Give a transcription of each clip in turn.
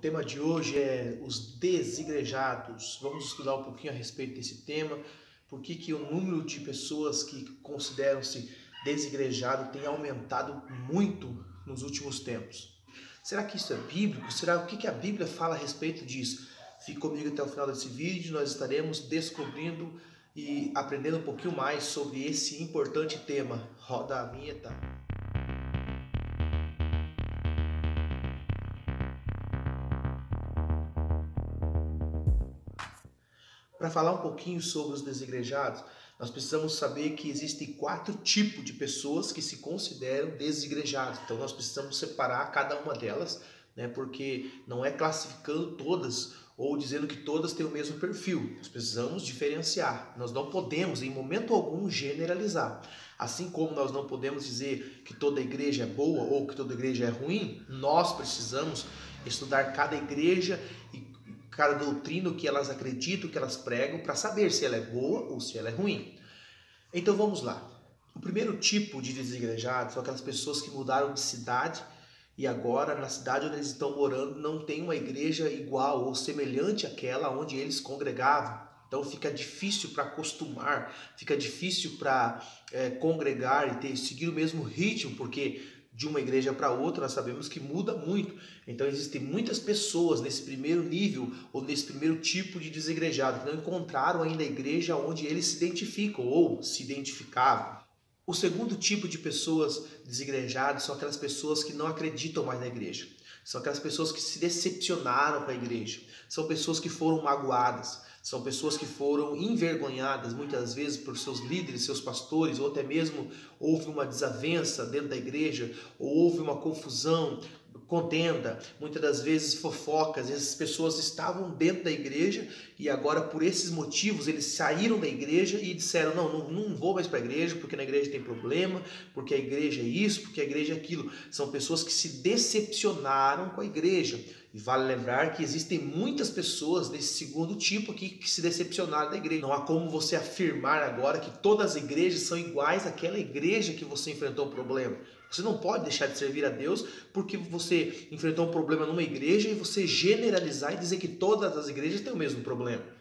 tema de hoje é os desigrejados. Vamos estudar um pouquinho a respeito desse tema, por que o número de pessoas que consideram-se desigrejados tem aumentado muito nos últimos tempos. Será que isso é bíblico? Será o que a Bíblia fala a respeito disso? Fique comigo até o final desse vídeo, nós estaremos descobrindo e aprendendo um pouquinho mais sobre esse importante tema. Roda a vinheta. Para falar um pouquinho sobre os desigrejados, nós precisamos saber que existem 4 tipos de pessoas que se consideram desigrejados. Então nós precisamos separar cada uma delas, né, porque não é classificando todas ou dizendo que todas têm o mesmo perfil. Nós precisamos diferenciar. Nós não podemos, em momento algum, generalizar. Assim como nós não podemos dizer que toda igreja é boa ou que toda igreja é ruim, nós precisamos estudar cada igreja e cada doutrina, o que elas acreditam, o que elas pregam, para saber se ela é boa ou se ela é ruim. Então vamos lá. O primeiro tipo de desigrejados são aquelas pessoas que mudaram de cidade e agora na cidade onde eles estão morando não tem uma igreja igual ou semelhante àquela onde eles congregavam. Então fica difícil para acostumar, fica difícil para congregar e seguir o mesmo ritmo, porque de uma igreja para outra nós sabemos que muda muito. Então existem muitas pessoas nesse primeiro nível ou nesse primeiro tipo de desigrejados que não encontraram ainda a igreja onde eles se identificam ou se identificavam. O segundo tipo de pessoas desigrejadas são aquelas pessoas que não acreditam mais na igreja. São aquelas pessoas que se decepcionaram com a igreja. São pessoas que foram magoadas. São pessoas que foram envergonhadas muitas vezes por seus líderes, seus pastores, ou até mesmo houve uma desavença dentro da igreja, ou houve uma confusão, contenda, muitas das vezes fofocas. Essas pessoas estavam dentro da igreja e agora por esses motivos eles saíram da igreja e disseram não vou mais para a igreja porque na igreja tem problema, porque a igreja é isso, porque a igreja é aquilo. São pessoas que se decepcionaram com a igreja. E vale lembrar que existem muitas pessoas desse segundo tipo aqui que se decepcionaram da igreja. Não há como você afirmar agora que todas as igrejas são iguais àquela igreja que você enfrentou um problema. Você não pode deixar de servir a Deus porque você enfrentou um problema numa igreja e você generalizar e dizer que todas as igrejas têm o mesmo problema.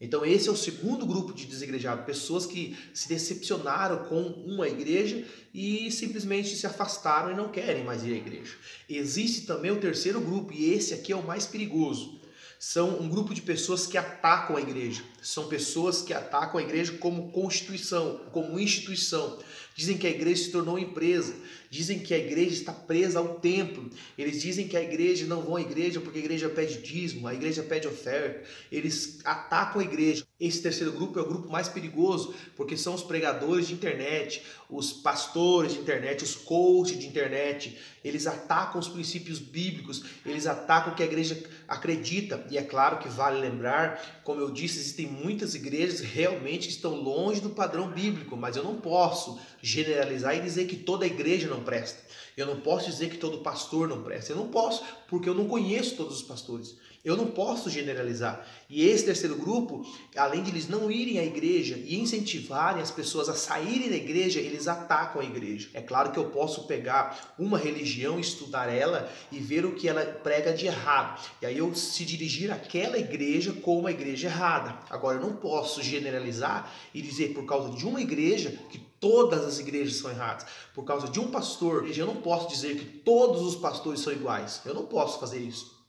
Então esse é o segundo grupo de desigrejados, pessoas que se decepcionaram com uma igreja e simplesmente se afastaram e não querem mais ir à igreja. Existe também o terceiro grupo, e esse aqui é o mais perigoso. São um grupo de pessoas que atacam a igreja. São pessoas que atacam a igreja como constituição, como instituição. Dizem que a igreja se tornou empresa. Dizem que a igreja está presa ao templo. Eles dizem que a igreja não vão à igreja porque a igreja pede dízimo, a igreja pede oferta. Eles atacam a igreja. Esse terceiro grupo é o grupo mais perigoso, porque são os pregadores de internet, os pastores de internet, os coaches de internet. Eles atacam os princípios bíblicos, eles atacam o que a igreja acredita. E é claro que vale lembrar, como eu disse, existem muitas igrejas realmente que estão longe do padrão bíblico, mas eu não posso generalizar e dizer que toda igreja não presta. Eu não posso dizer que todo pastor não presta. Eu não posso, porque eu não conheço todos os pastores. Eu não posso generalizar. E esse terceiro grupo, além de eles não irem à igreja e incentivarem as pessoas a saírem da igreja, eles atacam a igreja. É claro que eu posso pegar uma religião, estudar ela e ver o que ela prega de errado. E aí eu se dirigir àquela igreja como a igreja errada. Agora eu não posso generalizar e dizer por causa de uma igreja que todas as igrejas são erradas. Por causa de um pastor, eu não posso dizer que todos os pastores são iguais. Eu não posso fazer isso,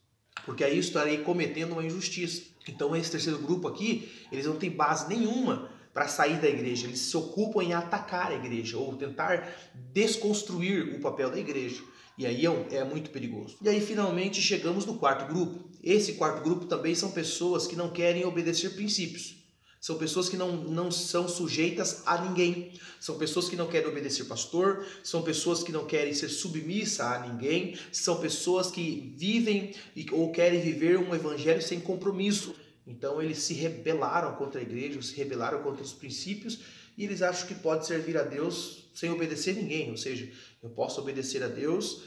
porque aí eu estarei cometendo uma injustiça. Então esse terceiro grupo aqui, eles não têm base nenhuma para sair da igreja. Eles se ocupam em atacar a igreja ou tentar desconstruir o papel da igreja. E aí é muito perigoso. E aí finalmente chegamos no quarto grupo. Esse quarto grupo também são pessoas que não querem obedecer princípios. São pessoas que não são sujeitas a ninguém. São pessoas que não querem obedecer pastor. São pessoas que não querem ser submissa a ninguém. São pessoas que vivem ou querem viver um evangelho sem compromisso. Então eles se rebelaram contra a igreja, se rebelaram contra os princípios e eles acham que pode servir a Deus sem obedecer ninguém. Ou seja, eu posso obedecer a Deus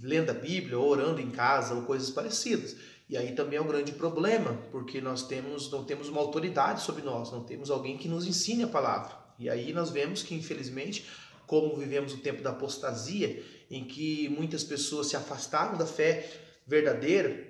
lendo a Bíblia, ou orando em casa, ou coisas parecidas. E aí também é um grande problema, porque nós não temos uma autoridade sobre nós, não temos alguém que nos ensine a palavra. E aí nós vemos que, infelizmente, como vivemos o tempo da apostasia, em que muitas pessoas se afastaram da fé verdadeira,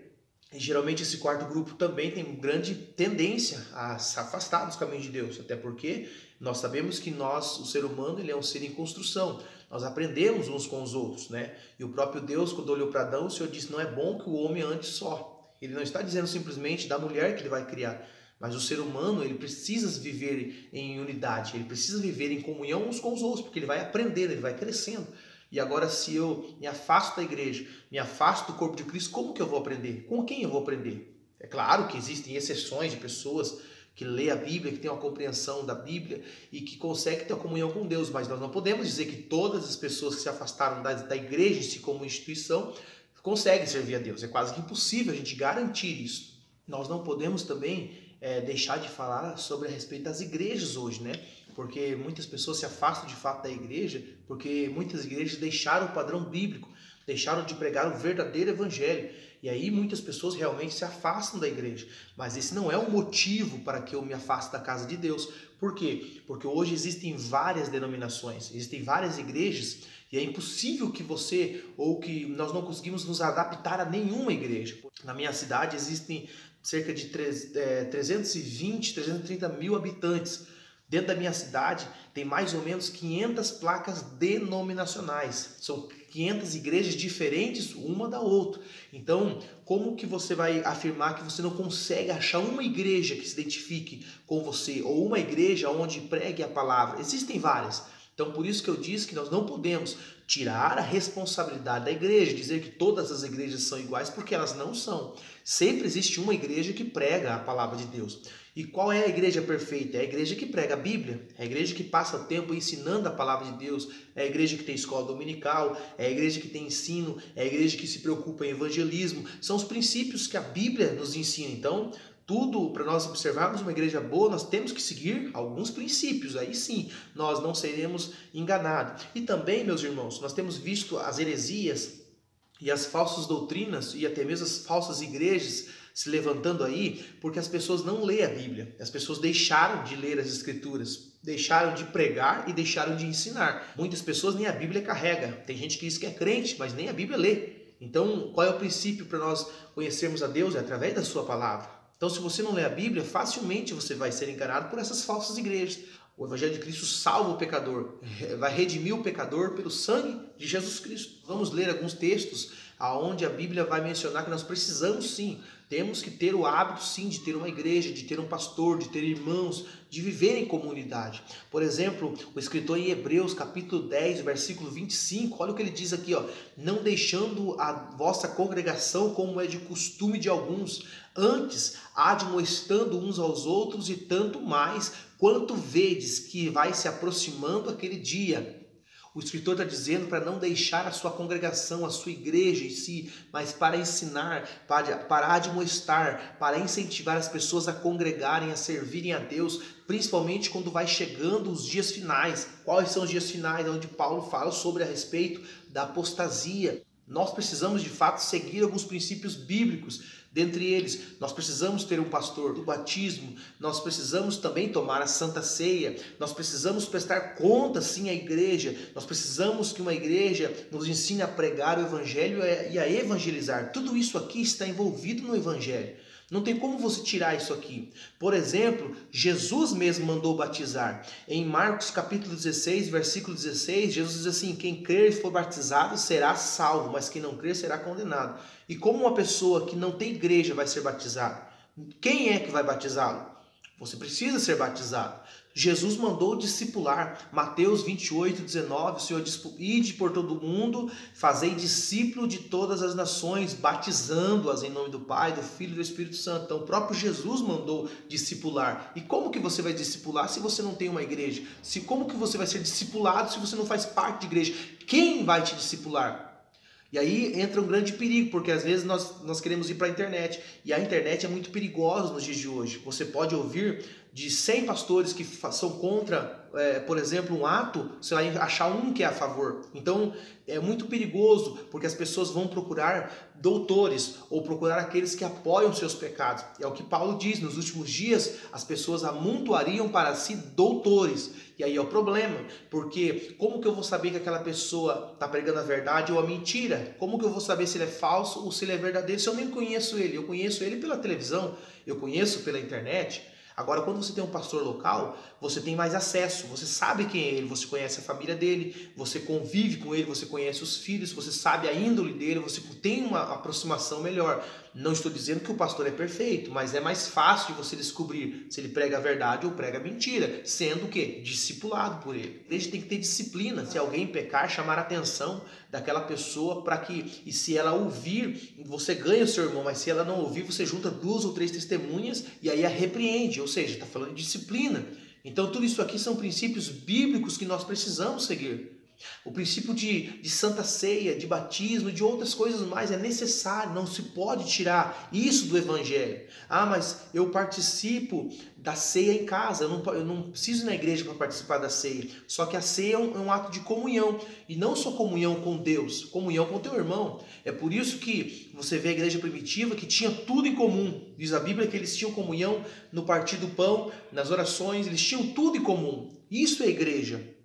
E geralmente esse quarto grupo também tem grande tendência a se afastar dos caminhos de Deus, até porque nós sabemos que o ser humano, ele é um ser em construção. Nós aprendemos uns com os outros, né? E o próprio Deus, quando olhou para Adão, o Senhor disse: não é bom que o homem ande só. Ele não está dizendo simplesmente da mulher que ele vai criar, mas o ser humano, ele precisa viver em unidade, ele precisa viver em comunhão uns com os outros, porque ele vai aprendendo, ele vai crescendo. E agora, se eu me afasto da igreja, me afasto do corpo de Cristo, como que eu vou aprender? Com quem eu vou aprender? É claro que existem exceções de pessoas que lê a Bíblia, que tem uma compreensão da Bíblia e que consegue ter uma comunhão com Deus, mas nós não podemos dizer que todas as pessoas que se afastaram da igreja em si como instituição conseguem servir a Deus. É quase que impossível a gente garantir isso. Nós não podemos também deixar de falar sobre a respeito das igrejas hoje, né? Porque muitas pessoas se afastam de fato da igreja, porque muitas igrejas deixaram o padrão bíblico, deixaram de pregar o verdadeiro evangelho. E aí muitas pessoas realmente se afastam da igreja. Mas esse não é um motivo para que eu me afaste da casa de Deus. Por quê? Porque hoje existem várias denominações, existem várias igrejas, e é impossível que você, ou que nós não conseguimos nos adaptar a nenhuma igreja. Na minha cidade existem cerca de 320, 330 mil habitantes. Dentro da minha cidade tem mais ou menos 500 placas denominacionais. São 500 igrejas diferentes uma da outra. Então, como que você vai afirmar que você não consegue achar uma igreja que se identifique com você, ou uma igreja onde pregue a palavra? Existem várias. Então, por isso que eu disse que nós não podemos tirar a responsabilidade da igreja, dizer que todas as igrejas são iguais, porque elas não são. Sempre existe uma igreja que prega a palavra de Deus. E qual é a igreja perfeita? É a igreja que prega a Bíblia, é a igreja que passa o tempo ensinando a palavra de Deus, é a igreja que tem escola dominical, é a igreja que tem ensino, é a igreja que se preocupa em evangelismo. São os princípios que a Bíblia nos ensina. Então, tudo para nós observarmos uma igreja boa, nós temos que seguir alguns princípios, aí sim nós não seremos enganados. E também, meus irmãos, nós temos visto as heresias e as falsas doutrinas e até mesmo as falsas igrejas se levantando aí, porque as pessoas não leem a Bíblia, as pessoas deixaram de ler as Escrituras, deixaram de pregar e deixaram de ensinar. Muitas pessoas nem a Bíblia carrega, tem gente que diz que é crente, mas nem a Bíblia lê. Então, qual é o princípio para nós conhecermos a Deus? É através da sua palavra. Então, se você não lê a Bíblia, facilmente você vai ser enganado por essas falsas igrejas. O Evangelho de Cristo salva o pecador, vai redimir o pecador pelo sangue de Jesus Cristo. Vamos ler alguns textos aonde a Bíblia vai mencionar que nós precisamos sim, temos que ter o hábito sim de ter uma igreja, de ter um pastor, de ter irmãos, de viver em comunidade. Por exemplo, o escritor em Hebreus capítulo 10, versículo 25, olha o que ele diz aqui, ó: não deixando a vossa congregação como é de costume de alguns, antes admoestando uns aos outros, e tanto mais quanto vedes que vai se aproximando aquele dia. O escritor está dizendo para não deixar a sua congregação, a sua igreja em si, mas para ensinar, para admoestar, para incentivar as pessoas a congregarem, a servirem a Deus, principalmente quando vai chegando os dias finais. Quais são os dias finais? Onde Paulo fala sobre a respeito da apostasia. Nós precisamos de fato seguir alguns princípios bíblicos. Dentre eles, nós precisamos ter um pastor do batismo, nós precisamos também tomar a Santa Ceia, nós precisamos prestar conta sim à igreja, nós precisamos que uma igreja nos ensine a pregar o Evangelho e a evangelizar. Tudo isso aqui está envolvido no Evangelho. Não tem como você tirar isso aqui. Por exemplo, Jesus mesmo mandou batizar. Em Marcos capítulo 16, versículo 16, Jesus diz assim: quem crer e for batizado será salvo, mas quem não crer será condenado. E como uma pessoa que não tem igreja vai ser batizada? Quem é que vai batizá-lo? Você precisa ser batizado. Jesus mandou discipular. Mateus 28, 19, o Senhor diz: ide por todo o mundo, fazei discípulo de todas as nações, batizando-as em nome do Pai, do Filho e do Espírito Santo. Então o próprio Jesus mandou discipular. E como que você vai discipular se você não tem uma igreja? Como que você vai ser discipulado se você não faz parte de igreja? Quem vai te discipular? E aí entra um grande perigo, porque às vezes nós queremos ir para a internet, e a internet é muito perigosa nos dias de hoje. Você pode ouvir de 100 pastores que são contra por exemplo, um ato, você vai achar um que é a favor. Então, é muito perigoso, porque as pessoas vão procurar doutores ou procurar aqueles que apoiam seus pecados. É o que Paulo diz, nos últimos dias as pessoas amontoariam para si doutores. E aí é o problema, porque como que eu vou saber que aquela pessoa está pregando a verdade ou a mentira? Como que eu vou saber se ele é falso ou se ele é verdadeiro se eu nem conheço ele? Eu conheço ele pela televisão, eu conheço pela internet. Agora, quando você tem um pastor local, você tem mais acesso, você sabe quem é ele, você conhece a família dele, você convive com ele, você conhece os filhos, você sabe a índole dele, você tem uma aproximação melhor. Não estou dizendo que o pastor é perfeito, mas é mais fácil de você descobrir se ele prega a verdade ou prega a mentira, sendo o quê? Discipulado por ele. A igreja tem que ter disciplina. Se alguém pecar, chamar a atenção daquela pessoa para que, e se ela ouvir, você ganha o seu irmão, mas se ela não ouvir, você junta 2 ou 3 testemunhas e aí a repreende, ou seja, está falando de disciplina. Então tudo isso aqui são princípios bíblicos que nós precisamos seguir. O princípio de santa ceia, de batismo, de outras coisas mais é necessário, não se pode tirar isso do evangelho. Ah, mas eu participo da ceia em casa, eu não preciso ir na igreja para participar da ceia. Só que a ceia é um ato de comunhão, e não só comunhão com Deus, comunhão com teu irmão. É por isso que você vê a igreja primitiva que tinha tudo em comum. Diz a Bíblia que eles tinham comunhão no partir do pão, nas orações, eles tinham tudo em comum. Isso é igreja.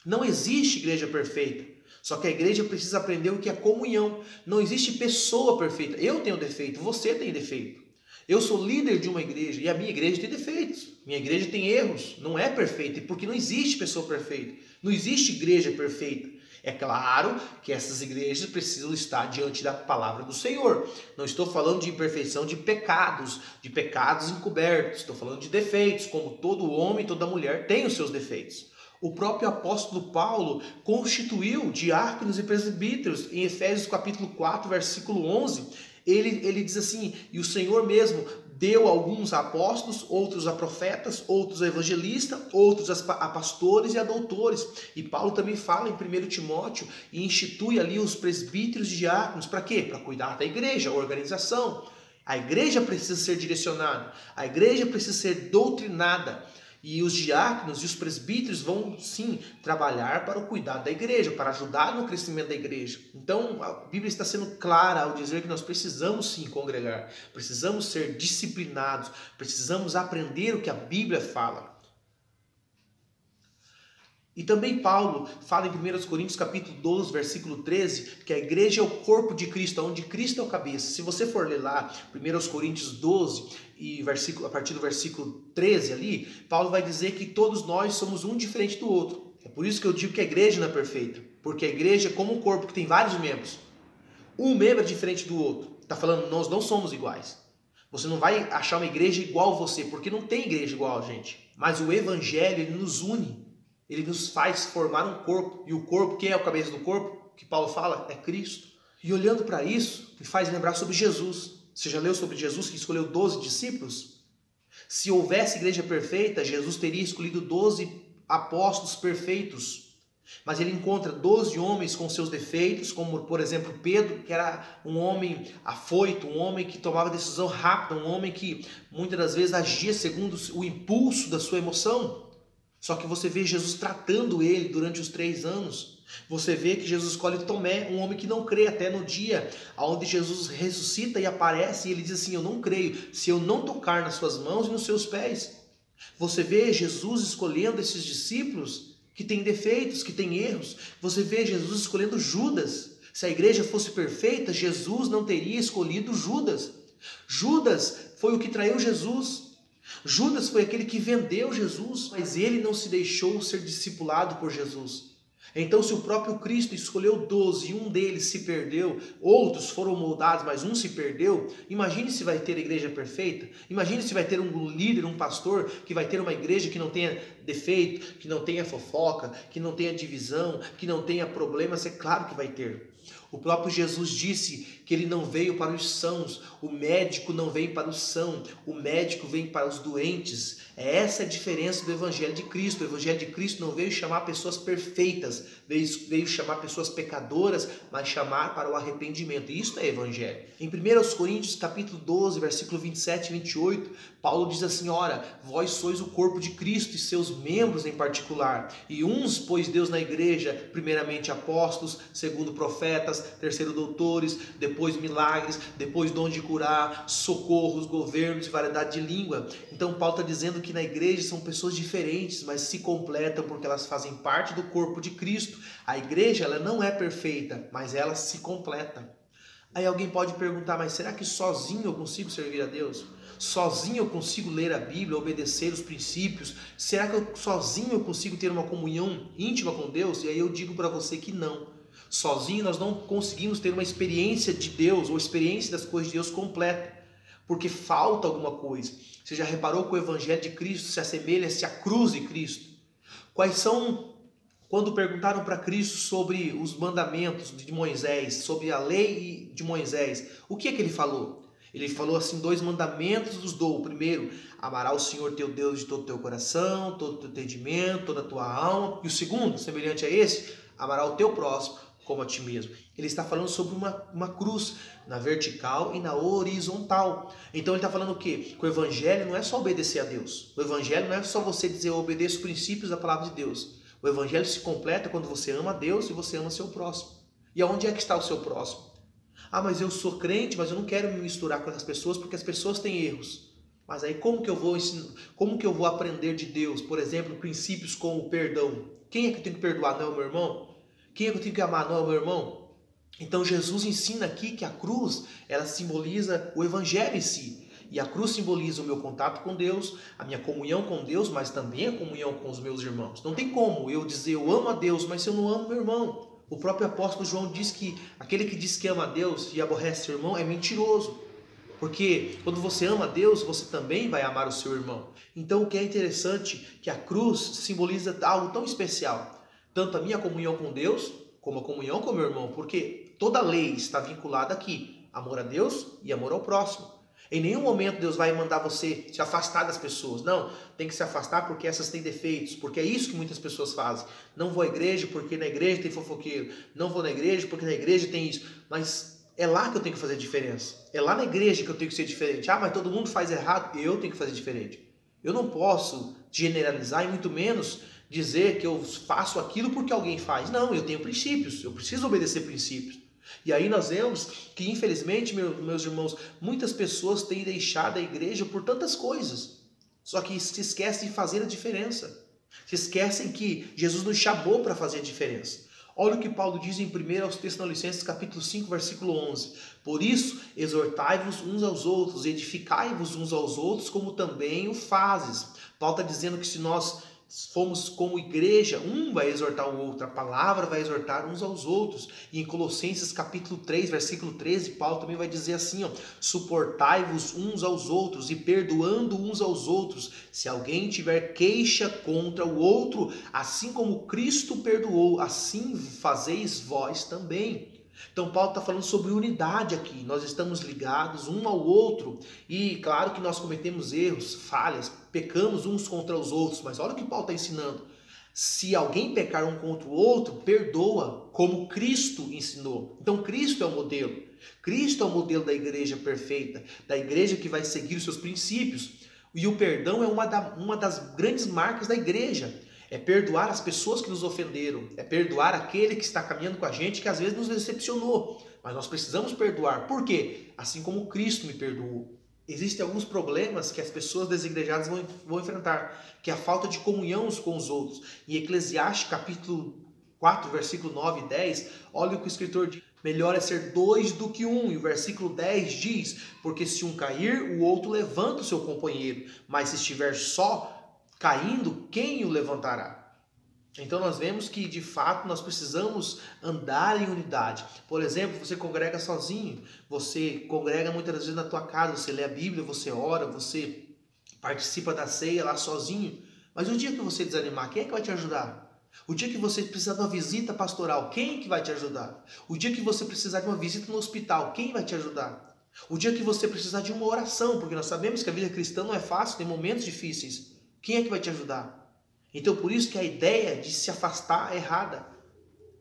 Não existe igreja perfeita, só que a igreja precisa aprender o que é comunhão. Não existe pessoa perfeita. Eu tenho defeito, você tem defeito. Eu sou líder de uma igreja e a minha igreja tem defeitos. Minha igreja tem erros, não é perfeita, porque não existe pessoa perfeita. Não existe igreja perfeita. É claro que essas igrejas precisam estar diante da palavra do Senhor. Não estou falando de imperfeição de pecados encobertos. Estou falando de defeitos, como todo homem, toda mulher tem os seus defeitos. O próprio apóstolo Paulo constituiu diáconos e presbíteros. Em Efésios capítulo 4, versículo 11, ele diz assim: e o Senhor mesmo deu alguns a apóstolos, outros a profetas, outros a evangelistas, outros a pastores e a doutores. E Paulo também fala em 1 Timóteo e institui ali os presbíteros e diáconos. Para quê? Para cuidar da igreja, a organização. A igreja precisa ser direcionada, a igreja precisa ser doutrinada. E os diáconos e os presbíteros vão, sim, trabalhar para o cuidado da igreja, para ajudar no crescimento da igreja. Então, a Bíblia está sendo clara ao dizer que nós precisamos, sim, congregar. Precisamos ser disciplinados. Precisamos aprender o que a Bíblia fala. E também Paulo fala em 1 Coríntios capítulo 12, versículo 13, que a igreja é o corpo de Cristo, onde Cristo é o cabeça. Se você for ler lá 1 Coríntios 12, e a partir do versículo 13 ali, Paulo vai dizer que todos nós somos um diferente do outro. É por isso que eu digo que a igreja não é perfeita, porque a igreja é como um corpo que tem vários membros. Um membro é diferente do outro. Está falando, nós não somos iguais. Você não vai achar uma igreja igual a você, porque não tem igreja igual a gente. Mas o evangelho, ele nos une. Ele nos faz formar um corpo. E o corpo, quem é o cabeça do corpo? Que Paulo fala, é Cristo. E olhando para isso, me faz lembrar sobre Jesus. Você já leu sobre Jesus que escolheu 12 discípulos? Se houvesse igreja perfeita, Jesus teria escolhido 12 apóstolos perfeitos. Mas ele encontra 12 homens com seus defeitos, como por exemplo Pedro, que era um homem afoito, um homem que tomava decisão rápida, um homem que muitas das vezes agia segundo o impulso da sua emoção. Só que você vê Jesus tratando ele durante os 3 anos. Você vê que Jesus escolhe Tomé, um homem que não crê, até no dia onde Jesus ressuscita e aparece, e ele diz assim, eu não creio, se eu não tocar nas suas mãos e nos seus pés. Você vê Jesus escolhendo esses discípulos que têm defeitos, que têm erros. Você vê Jesus escolhendo Judas. Se a igreja fosse perfeita, Jesus não teria escolhido Judas. Judas foi o que traiu Jesus. Judas foi aquele que vendeu Jesus, mas ele não se deixou ser discipulado por Jesus. Então, se o próprio Cristo escolheu 12 e um deles se perdeu, outros foram moldados, mas um se perdeu, imagine se vai ter a igreja perfeita. Imagine se vai ter um líder, um pastor, que vai ter uma igreja que não tenha defeito, que não tenha fofoca, que não tenha divisão, que não tenha problemas. É claro que vai ter. O próprio Jesus disse que ele não veio para os sãos, o médico não vem para os sãos, o médico vem para os doentes. Essa é a diferença do Evangelho de Cristo. O Evangelho de Cristo não veio chamar pessoas perfeitas, veio chamar pessoas pecadoras, mas chamar para o arrependimento. E isso é Evangelho. Em 1 Coríntios capítulo 12, versículo 27 e 28, Paulo diz assim, ora, vós sois o corpo de Cristo e seus membros em particular. E uns pôs Deus na igreja, primeiramente apóstolos, segundo profetas, terceiro doutores, depois milagres, depois dom de curar, socorros, governos e variedade de língua. Então Paulo está dizendo que na igreja são pessoas diferentes, mas se completam porque elas fazem parte do corpo de Cristo. A igreja, ela não é perfeita, mas ela se completa. Aí alguém pode perguntar, mas será que sozinho eu consigo servir a Deus? Sozinho eu consigo ler a Bíblia, obedecer os princípios? Será que sozinho eu consigo ter uma comunhão íntima com Deus? E aí eu digo para você que não. Sozinho nós não conseguimos ter uma experiência de Deus ou experiência das coisas de Deus completa, porque falta alguma coisa. Você já reparou que o Evangelho de Cristo se assemelha-se à cruz de Cristo? Quais são... Quando perguntaram para Cristo sobre os mandamentos de Moisés, sobre a lei de Moisés, o que é que ele falou? Ele falou assim, 2 mandamentos os dou. O primeiro, amarás o Senhor teu Deus de todo o teu coração, todo o teu entendimento, toda a tua alma. E o segundo, semelhante a esse, amarás o teu próximo como a ti mesmo. Ele está falando sobre uma cruz, na vertical e na horizontal. Então ele está falando o quê? Que o Evangelho não é só obedecer a Deus. O Evangelho não é só você dizer eu obedeço os princípios da palavra de Deus. O Evangelho se completa quando você ama a Deus e você ama seu próximo. E aonde é que está o seu próximo? Ah, mas eu sou crente, mas eu não quero me misturar com as pessoas porque as pessoas têm erros. Mas aí como que eu vou ensinar, como que eu vou aprender de Deus? Por exemplo, princípios como o perdão. Quem é que eu tenho que perdoar? Não é o meu irmão? Quem é que eu tenho que amar? Não é o meu irmão? Então Jesus ensina aqui que a cruz, ela simboliza o Evangelho em si. E a cruz simboliza o meu contato com Deus, a minha comunhão com Deus, mas também a comunhão com os meus irmãos. Não tem como eu dizer eu amo a Deus, mas se eu não amo meu irmão. O próprio apóstolo João diz que aquele que diz que ama a Deus e aborrece seu irmão é mentiroso. Porque quando você ama a Deus, você também vai amar o seu irmão. Então o que é interessante é que a cruz simboliza algo tão especial. Tanto a minha comunhão com Deus, como a comunhão com meu irmão. Porque toda lei está vinculada aqui. Amor a Deus e amor ao próximo. Em nenhum momento Deus vai mandar você se afastar das pessoas. Não, tem que se afastar porque essas têm defeitos. Porque é isso que muitas pessoas fazem. Não vou à igreja porque na igreja tem fofoqueiro. Não vou na igreja porque na igreja tem isso. Mas é lá que eu tenho que fazer diferença. É lá na igreja que eu tenho que ser diferente. Ah, mas todo mundo faz errado. Eu tenho que fazer diferente. Eu não posso generalizar e muito menos dizer que eu faço aquilo porque alguém faz. Não, eu tenho princípios. Eu preciso obedecer princípios. E aí nós vemos que, infelizmente, meus irmãos, muitas pessoas têm deixado a igreja por tantas coisas. Só que se esquecem de fazer a diferença. Se esquecem que Jesus nos chamou para fazer a diferença. Olha o que Paulo diz em 1 Tessalonicenses capítulo 5, versículo 11. Por isso, exortai-vos uns aos outros, edificai-vos uns aos outros, como também o fazes. Paulo está dizendo que se nós fomos como igreja, um vai exortar o outro, a palavra vai exortar uns aos outros. E em Colossenses capítulo 3, versículo 13, Paulo também vai dizer assim, ó, suportai-vos uns aos outros e perdoando uns aos outros, se alguém tiver queixa contra o outro, assim como Cristo perdoou, assim fazeis vós também. Então Paulo está falando sobre unidade aqui, nós estamos ligados um ao outro e claro que nós cometemos erros, falhas, pecamos uns contra os outros, mas olha o que Paulo está ensinando, se alguém pecar um contra o outro, perdoa como Cristo ensinou. Então Cristo é o modelo, Cristo é o modelo da igreja perfeita, da igreja que vai seguir os seus princípios e o perdão é uma das grandes marcas da igreja. É perdoar as pessoas que nos ofenderam. É perdoar aquele que está caminhando com a gente que às vezes nos decepcionou. Mas nós precisamos perdoar. Por quê? Assim como Cristo me perdoou. Existem alguns problemas que as pessoas desigrejadas vão enfrentar. Que é a falta de comunhão uns com os outros. Em Eclesiastes capítulo 4, versículo 9 e 10, olha o que o escritor diz. Melhor é ser 2 do que 1. E o versículo 10 diz, porque se um cair, o outro levanta o seu companheiro. Mas se estiver só, caindo, quem o levantará? Então nós vemos que de fato nós precisamos andar em unidade. Por exemplo, você congrega sozinho, você congrega muitas vezes na tua casa, você lê a Bíblia, você ora, você participa da ceia lá sozinho. Mas o dia que você desanimar, quem é que vai te ajudar? O dia que você precisar de uma visita pastoral, quem é que vai te ajudar? O dia que você precisar de uma visita no hospital, quem vai te ajudar? O dia que você precisar de uma oração, porque nós sabemos que a vida cristã não é fácil, tem momentos difíceis. Quem é que vai te ajudar? Então por isso que a ideia de se afastar é errada.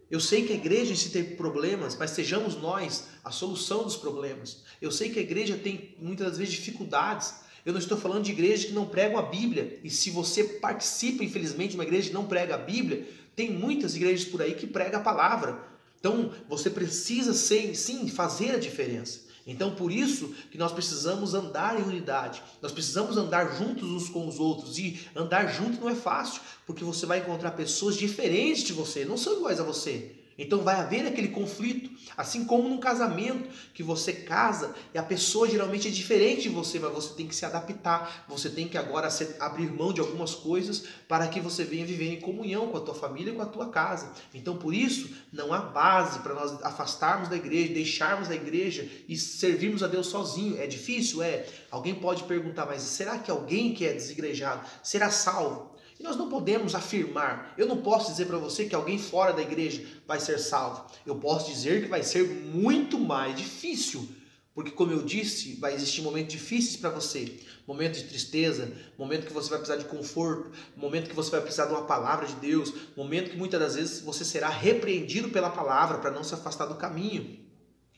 Eu sei que a igreja em si tem problemas, mas sejamos nós a solução dos problemas. Eu sei que a igreja tem muitas vezes dificuldades. Eu não estou falando de igrejas que não pregam a Bíblia. E se você participa, infelizmente, de uma igreja que não prega a Bíblia, tem muitas igrejas por aí que pregam a palavra. Então, você precisa sim fazer a diferença. Então, por isso que nós precisamos andar em unidade. Nós precisamos andar juntos uns com os outros. E andar junto não é fácil, porque você vai encontrar pessoas diferentes de você, não são iguais a você. Então vai haver aquele conflito, assim como num casamento que você casa e a pessoa geralmente é diferente de você, mas você tem que se adaptar, você tem que agora abrir mão de algumas coisas para que você venha viver em comunhão com a tua família e com a tua casa. Então por isso não há base para nós afastarmos da igreja, deixarmos a igreja e servirmos a Deus sozinho. É difícil? É. Alguém pode perguntar, mas será que alguém que é desigrejado será salvo? E nós não podemos afirmar, eu não posso dizer para você que alguém fora da igreja vai ser salvo. Eu posso dizer que vai ser muito mais difícil, porque como eu disse, vai existir momentos difíceis para você, momentos de tristeza, momento que você vai precisar de conforto, momento que você vai precisar de uma palavra de Deus, momento que muitas das vezes você será repreendido pela palavra para não se afastar do caminho.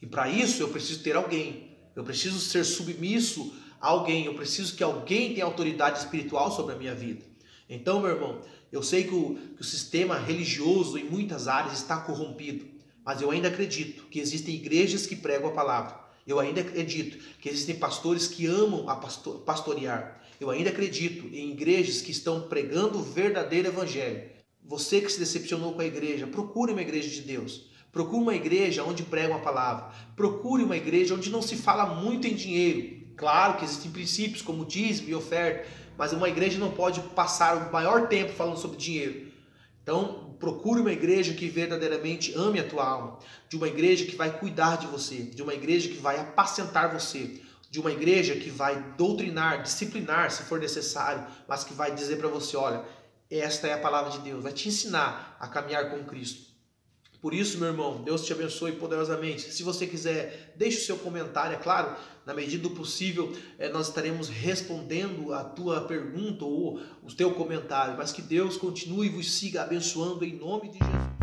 E para isso eu preciso ter alguém, eu preciso ser submisso a alguém, eu preciso que alguém tenha autoridade espiritual sobre a minha vida. Então, meu irmão, eu sei que o sistema religioso em muitas áreas está corrompido, mas eu ainda acredito que existem igrejas que pregam a palavra. Eu ainda acredito que existem pastores que amam a pastorear. Eu ainda acredito em igrejas que estão pregando o verdadeiro evangelho. Você que se decepcionou com a igreja, procure uma igreja de Deus. Procure uma igreja onde pregam a palavra. Procure uma igreja onde não se fala muito em dinheiro. Claro que existem princípios como dízimo e oferta, mas uma igreja não pode passar o maior tempo falando sobre dinheiro. Então, procure uma igreja que verdadeiramente ame a tua alma, de uma igreja que vai cuidar de você, de uma igreja que vai apacentar você, de uma igreja que vai doutrinar, disciplinar se for necessário, mas que vai dizer para você, olha, esta é a palavra de Deus, vai te ensinar a caminhar com Cristo. Por isso, meu irmão, Deus te abençoe poderosamente. Se você quiser, deixe o seu comentário, é claro, na medida do possível, nós estaremos respondendo a tua pergunta ou o teu comentário, mas que Deus continue e vos siga abençoando em nome de Jesus.